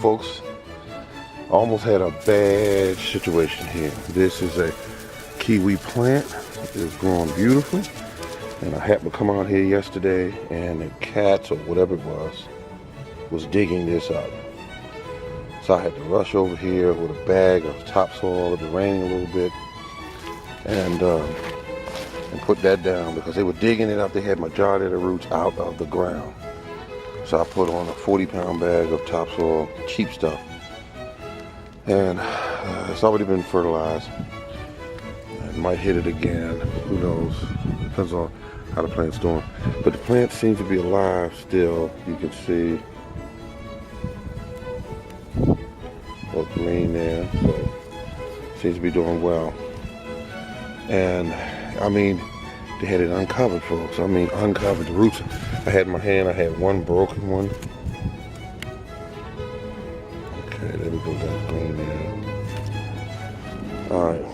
folks, almost had a bad situation here. This is a kiwi plant. It's growing beautifully. And I happened to come out here yesterday and the cats or whatever it was digging this up. So I had to rush over here with a bag of topsoil. It was raining a little bit. And put that down because they were digging it up. They had majority of the roots out of the ground. So I put on a 40-pound bag of topsoil, cheap stuff. And it's already been fertilized. It might hit it again. Who knows? Depends on how the plant's doing. But the plant seems to be alive still. You can see both green there. So it seems to be doing well. And I mean, they had it uncovered, folks. I mean, uncovered. The roots, I had in my hand, I had one broken one. Okay, there we go, that's green there. Alright.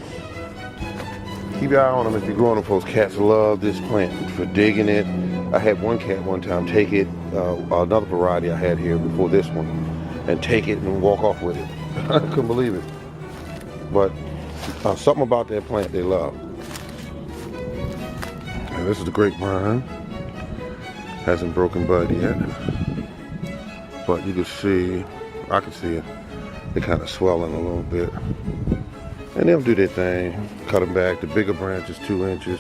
Keep your eye on them if you're growing them, folks. Cats love this plant for digging it. I had one cat one time take it, another variety I had here before this one, and take it and walk off with it. I couldn't believe it. But something about that plant they love. And this is the grapevine. Hasn't broken bud yet. But you can see, I can see it. They're kind of swelling a little bit. And they'll do their thing. Cut them back. The bigger branch is 2 inches.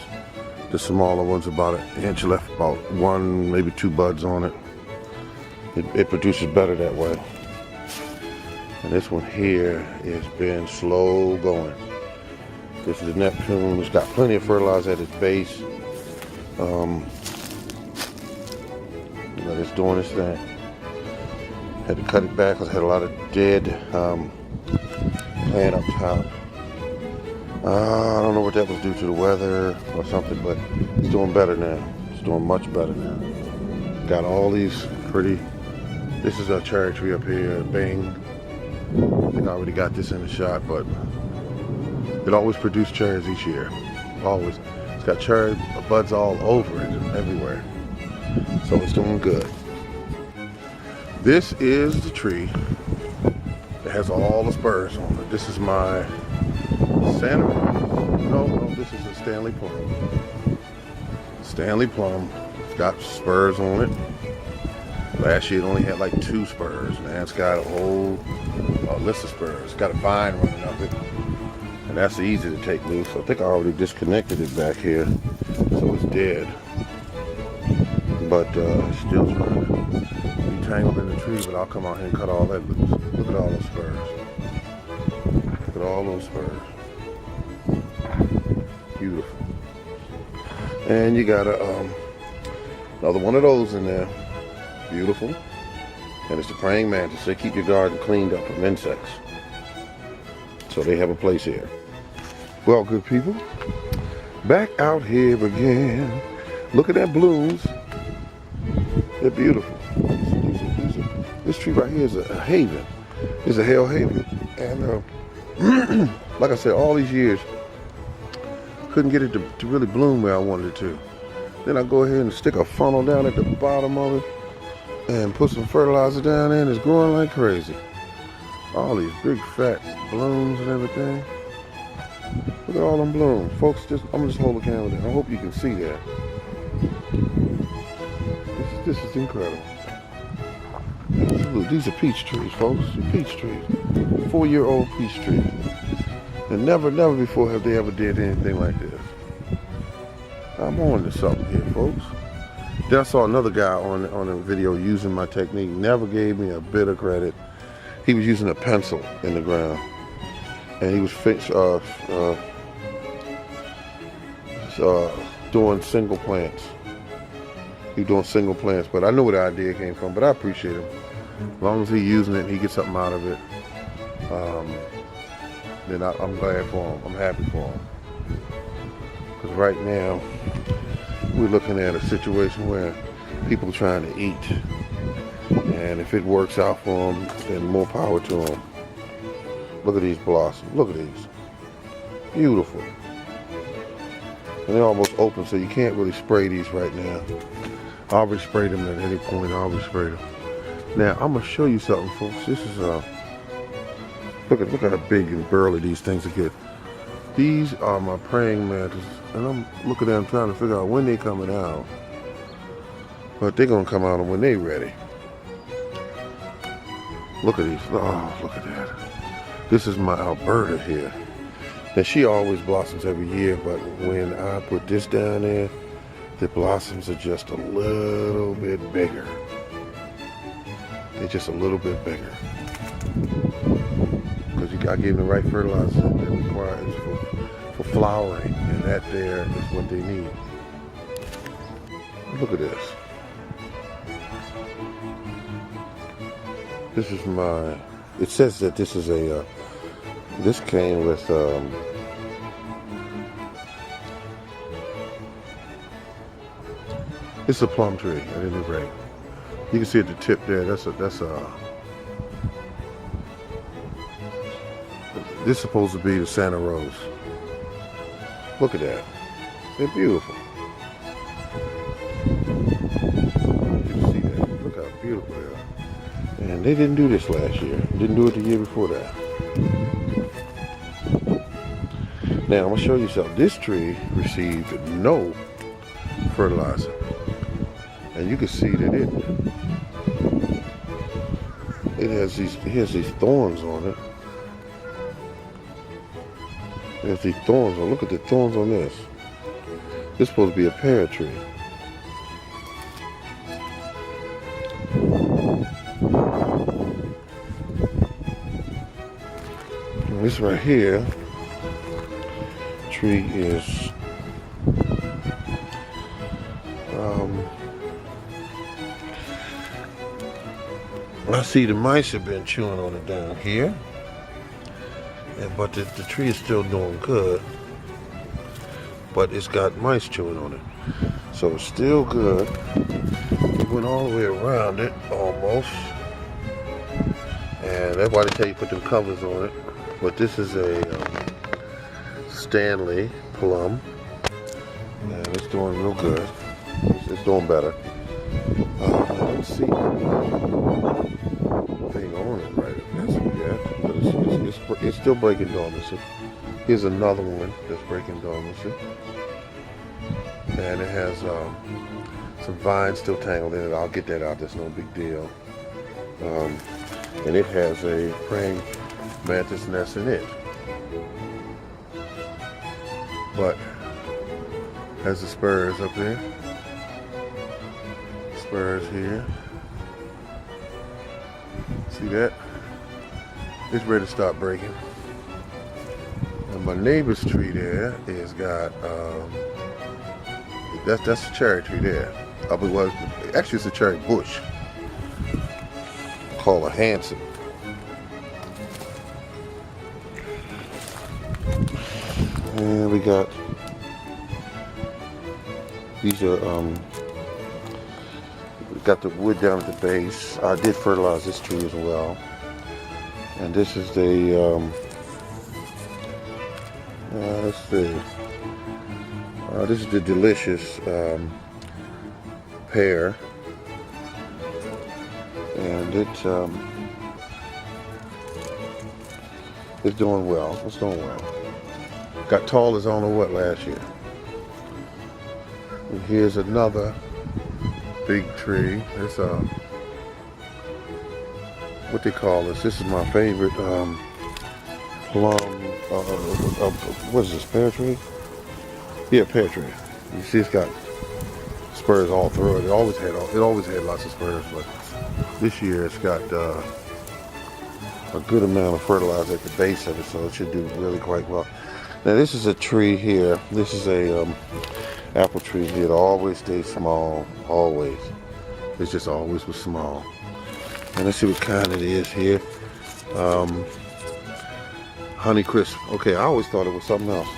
The smaller one's about an inch left, about 1, maybe 2 buds on it. It produces better that way. And this one here has been slow going. This is the Neptune. It's got plenty of fertilizer at its base. But it's doing its thing. Had to cut it back because I had a lot of dead plant up top. I don't know what that was due to, the weather or something, but it's doing better now. It's doing much better now. Got all these pretty, this is a cherry tree up here, Bing. I think I already got this in the shot, but it always produces cherries each year. Always. It's got cherry buds all over it, everywhere. So it's doing good. This is the tree that has all the spurs on it. This is my Santa. No, this is a Stanley plum. Stanley plum. It's got spurs on it. Last year it only had like 2 spurs. Now it's got a whole list of spurs. It's got a vine running up it. And that's easy to take loose. I think I already disconnected it back here. So it's dead. But it's still trying to be tangled in the tree, but I'll come out here and cut all that loose. Look at all those spurs. Look at all those spurs. Beautiful. And you got another one of those in there. Beautiful. And it's the praying mantis. They keep your garden cleaned up from insects. So they have a place here. Well, good people, back out here again. Look at that blooms. They're beautiful. This tree right here is a haven. It's a hell haven. And like I said, all these years, couldn't get it to really bloom where I wanted it to. Then I go ahead and stick a funnel down at the bottom of it and put some fertilizer down there, and it's growing like crazy. All these big fat blooms and everything. Look at all them blooms. Folks, I'm gonna just hold the camera there. I hope you can see that. This is incredible. Look, these are peach trees, folks. Peach trees. 4-year-old peach trees. And never before have they ever did anything like this. I'm on to something here, folks. Then I saw another guy on a video using my technique. Never gave me a bit of credit. He was using a pencil in the ground, and he was doing single plants. He was doing single plants, but I knew where the idea came from. But I appreciate him. As long as he's using it, and he gets something out of it. Then I'm glad for him. I'm happy for him. Because right now we're looking at a situation where people are trying to eat. And if it works out for them, then more power to them. Look at these blossoms. Look at these. Beautiful. And they're almost open, so you can't really spray these right now. I already sprayed them at any point. I already sprayed them. Now I'm gonna show you something, folks. This is look at how big and burly these things get. These are my praying mantis, and I'm looking at them trying to figure out when they coming out. But they're gonna come out when they ready. Look at these. Oh, look at that. This is my Alberta here. Now she always blossoms every year, but when I put this down there, the blossoms are just a little bit bigger. They're just a little bit bigger. Because I gave them the right fertilizer that requires for flowering, and that there is what they need. Look at this. This is my, it says that this is a, this came with, it's a plum tree at any rate. You can see at the tip there, this is supposed to be the Santa Rose. Look at that. They're beautiful. You can see that. Look how beautiful they are. And they didn't do this last year. Didn't do it the year before that. Now I'm gonna show you something. This tree received no fertilizer, and you can see that it has these thorns on it. It has these thorns on. Look at the thorns on this. This is supposed to be a pear tree. This right here tree is I see the mice have been chewing on it down here, but the tree is still doing good, but it's got mice chewing on it, so it's still good. We went all the way around it almost, and that's why they tell you put them covers on it. But this is a Stanley plum, and it's doing real good. It's doing better. I don't see anything on it right as of yet, but it's still breaking dormancy. Here's another one that's breaking dormancy, and it has some vines still tangled in it. I'll get that out. That's no big deal. And it has a praying mantis nest in it, but has the spurs up there, spurs here. See that? It's ready to start breaking. And my neighbor's tree there is got that's a cherry tree there. Well, actually it's a cherry bush called a Hanson. And we got, these are, we got the wood down at the base. I did fertilize this tree as well. And this is the, let's see, this is the delicious pear. And it's doing well. It's doing well. Got tall as I don't know what last year. And here's another big tree. It's what they call this. This is my favorite plum. What is this? Pear tree? Yeah, pear tree. You see, it's got spurs all through it. It always had lots of spurs, but this year it's got a good amount of fertilizer at the base of it, so it should do really quite well. Now this is a tree here. This is a apple tree here. It always stays small, always. It's just always was small. And let's see what kind it is here. Honey Crisp. Okay, I always thought it was something else.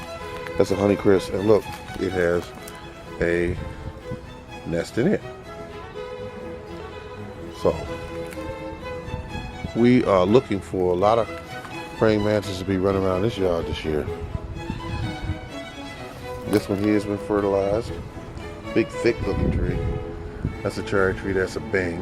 That's a Honey Crisp, and look, it has a nest in it. So we are looking for a lot of praying mantis to be running around this yard this year. This one here has been fertilized. Big, thick looking tree. That's a cherry tree. That's a bang.